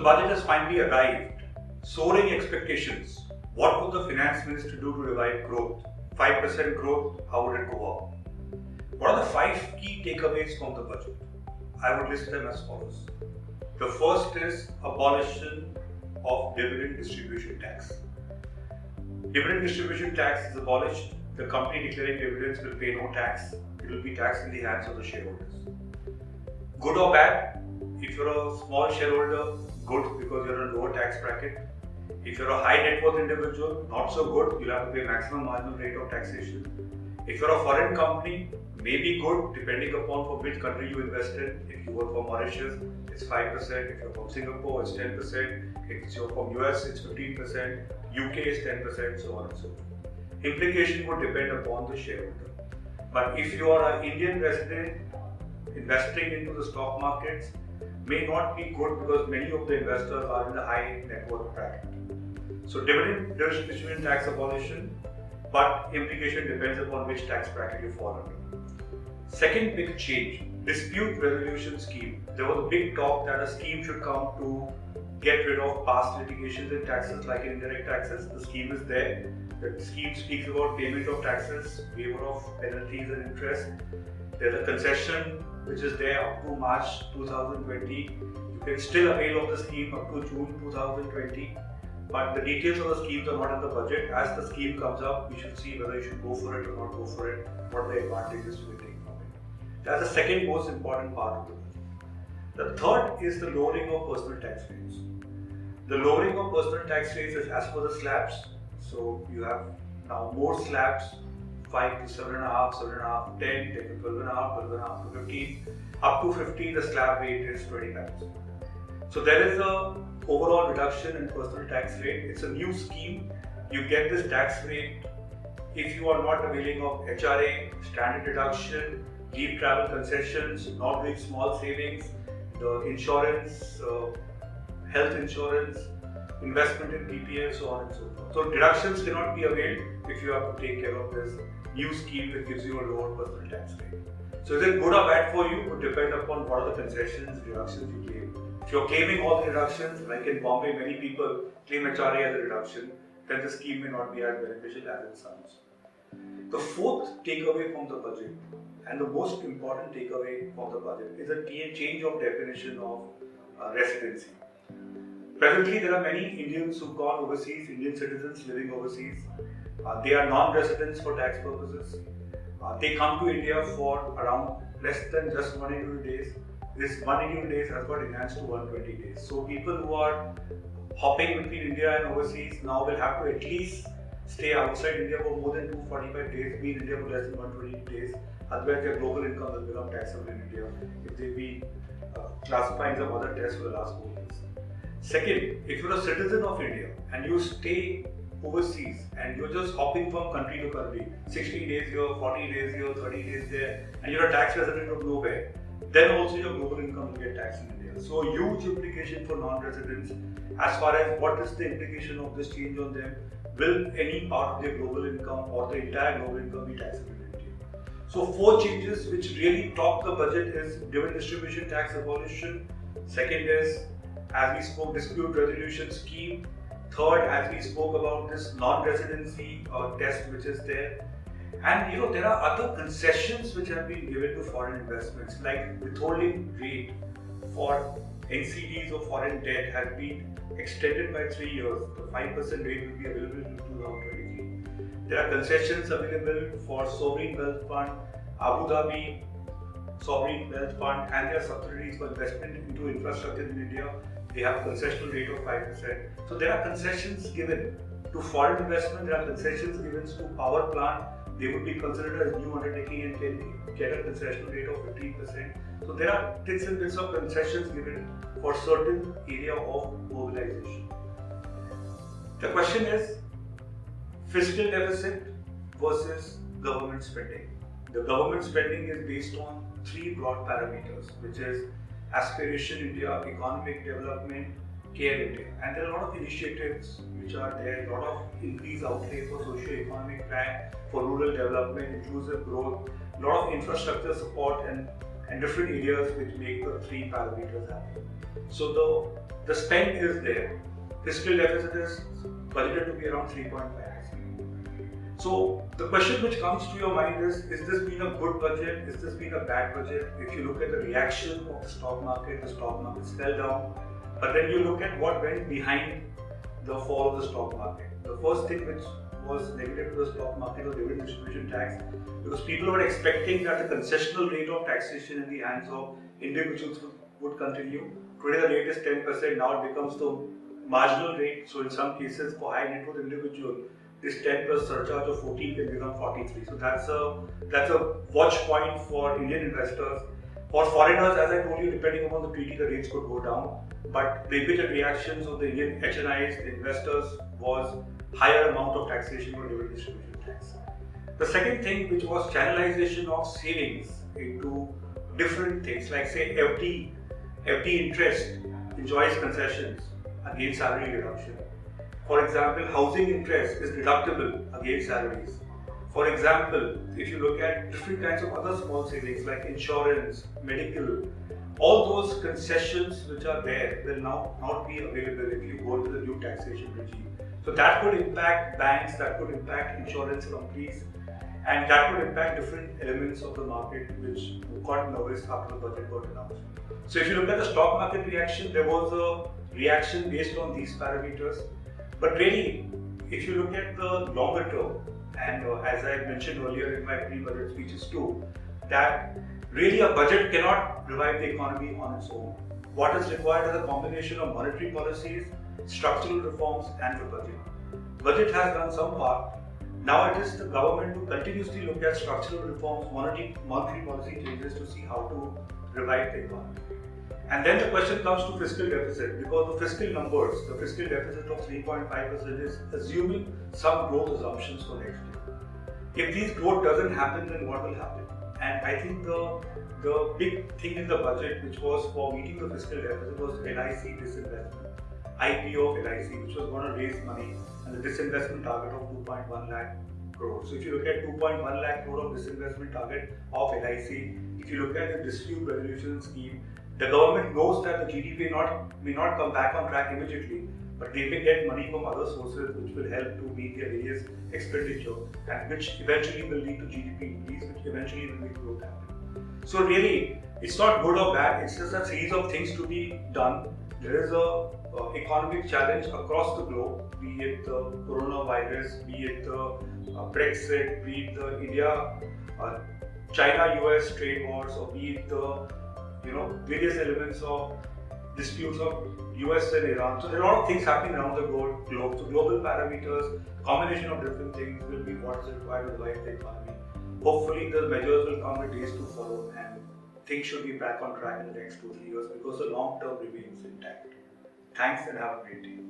budget has finally arrived. Soaring expectations. What would the finance minister do to revive growth? 5% growth, how would it go up? What are the 5 key takeaways from the budget? I would list them as follows. The first is abolition of dividend distribution tax. Dividend distribution tax is abolished. The company declaring dividends will pay no tax. It will be taxed in the hands of the shareholders. Good or bad? If you're a small shareholder, good because you're in a lower tax bracket. If you're a high net worth individual, not so good, you'll have to pay maximum marginal rate of taxation. If you're a foreign company, maybe good depending upon for which country you invest in. If you work for Mauritius, it's 5%. If you're from Singapore, it's 10%. If you're from US, it's 15%. UK is 10%, so on and so forth. Implication would depend upon the shareholder. But if you are an Indian resident investing into the stock markets, may not be good because many of the investors are in the high net worth bracket. So dividend distribution tax abolition, but implication depends upon which tax bracket you fall under. Second big change, dispute resolution scheme. There was a big talk that a scheme should come to get rid of past litigations and taxes like indirect taxes. The scheme is there. The scheme speaks about payment of taxes, waiver of penalties and interest. There's a concession which is there up to March 2020. You can still avail of the scheme up to June 2020. But the details of the schemes are not in the budget. As the scheme comes up, we should see whether you should go for it or not go for it, what the advantages to be taken from it. That's the second most important part of the budget. The third is the lowering of personal tax rates. The lowering of personal tax rates is as per the slabs. So you have now more slabs, 5 to 7.5, 7.5 to 10, 10 to 12.5, 12.5 to 15. Up to 15, the slab rate is 20 times. So there is a overall reduction in personal tax rate. It's a new scheme. You get this tax rate if you are not availing of HRA, standard deduction, leave travel concessions, not doing small savings, the insurance, health insurance, investment in PPF, so on and so forth. So deductions cannot be availed if you have to take care of this new scheme that gives you a lower personal tax rate. So is it good or bad for you? It would depend upon what are the concessions, deductions you claim. If you're claiming all the deductions, like in Bombay, many people claim HRA as a deduction, then the scheme may not be as beneficial as it sounds. The fourth takeaway from the budget, and the most important takeaway from the budget, is a change of definition of residency. Presently, there are many Indians who've gone overseas, Indian citizens living overseas. They are non-residents for tax purposes. They come to India for around less than just 180 days. This 180 days has got enhanced to 120 days. So people who are hopping between India and overseas now will have to at least stay outside India for more than 245 days, be in India for less than 120 days. Otherwise their global income will become taxable in India if they've been classifying some other tests for the last 4 years. Second, if you're a citizen of India and you stay overseas and you're just hopping from country to country, 60 days here, 40 days here, 30 days there, and you're a tax resident of nowhere, then also your global income will get taxed in India. So huge implication for non-residents as far as what is the implication of this change on them. Will any part of their global income or the entire global income be taxable in India? So 4 changes which really top the budget is dividend distribution tax abolition. Second is, as we spoke, dispute resolution scheme. Third, as we spoke about this non-residency test which is there. And there are other concessions which have been given to foreign investments, like withholding rate for NCDs of foreign debt has been extended by 3 years. The 5% rate will be available in 2023. There are concessions available for sovereign wealth fund, Abu Dhabi sovereign wealth fund, and their subsidiaries for investment into infrastructure in India. They have a concessional rate of 5%. So there are concessions given to foreign investment. There are concessions given to power plant. They would be considered as new undertaking and can get a concessional rate of 15%. So there are bits and bits of concessions given for certain area of mobilization. The question is fiscal deficit versus government spending. The government spending is based on 3 broad parameters, which is Aspiration India, Economic Development, Care India. And there are a lot of initiatives which are there, a lot of increased outlay for socio-economic plan, for rural development, inclusive growth, a lot of infrastructure support and and different areas which make the three parameters happen. So the spend is there. Fiscal deficit is budgeted to be around 3.5%. So the question which comes to your mind is this been a good budget? Is this been a bad budget? If you look at the reaction of the stock market fell down. But then you look at what went behind the fall of the stock market. The first thing which was negative to the stock market was dividend distribution tax, because people were expecting that the concessional rate of taxation in the hands of individuals would continue. Today the rate is 10%, now it becomes the marginal rate. So in some cases for high net worth individual, this 10 plus surcharge of 14 can become 43. So that's a watch point for Indian investors. For foreigners, as I told you, depending upon the treaty, the rates could go down. But the immediate reactions of the Indian HNIs, the investors, was higher amount of taxation for dividend distribution tax. The second thing, which was channelization of savings into different things, like say FD interest enjoys concessions against salary reduction. For example, housing interest is deductible against salaries. For example, if you look at different kinds of other small savings like insurance, medical, all those concessions which are there will now not be available if you go to the new taxation regime. So that could impact banks, that could impact insurance companies, and that could impact different elements of the market which got nervous after the budget got announced. So if you look at the stock market reaction, there was a reaction based on these parameters. But really, if you look at the longer term, and as I mentioned earlier in my pre-budget speeches too, that really a budget cannot revive the economy on its own. What is required is a combination of monetary policies, structural reforms, and the budget. Budget has done some part. Now it is the government to continuously look at structural reforms, monetary policy changes to see how to revive the economy. And then the question comes to fiscal deficit, because the fiscal numbers, the fiscal deficit of 3.5% is assuming some growth assumptions for next year. If this growth doesn't happen, then what will happen? And I think the big thing in the budget, which was for meeting the fiscal deficit, was LIC disinvestment, IPO of LIC, which was going to raise money, and the disinvestment target of 2.1 lakh crore. So if you look at 2.1 lakh crore of disinvestment target of LIC, if you look at the dispute resolution scheme, the government knows that the GDP may not come back on track immediately, but they may get money from other sources which will help to meet their various expenditure, and which eventually will lead to GDP increase, which eventually will make growth happen. So really, it's not good or bad, it's just a series of things to be done. There is a economic challenge across the globe, be it the coronavirus, be it the Brexit, be it the India, China-US trade wars, or be it the various elements of disputes of US and Iran. So there are a lot of things happening around the globe. So global parameters, combination of different things will be what is required to revive the economy. Hopefully the measures will come with days to follow, and things should be back on track in the next 2-3 years, because the long term remains intact. Thanks and have a great day.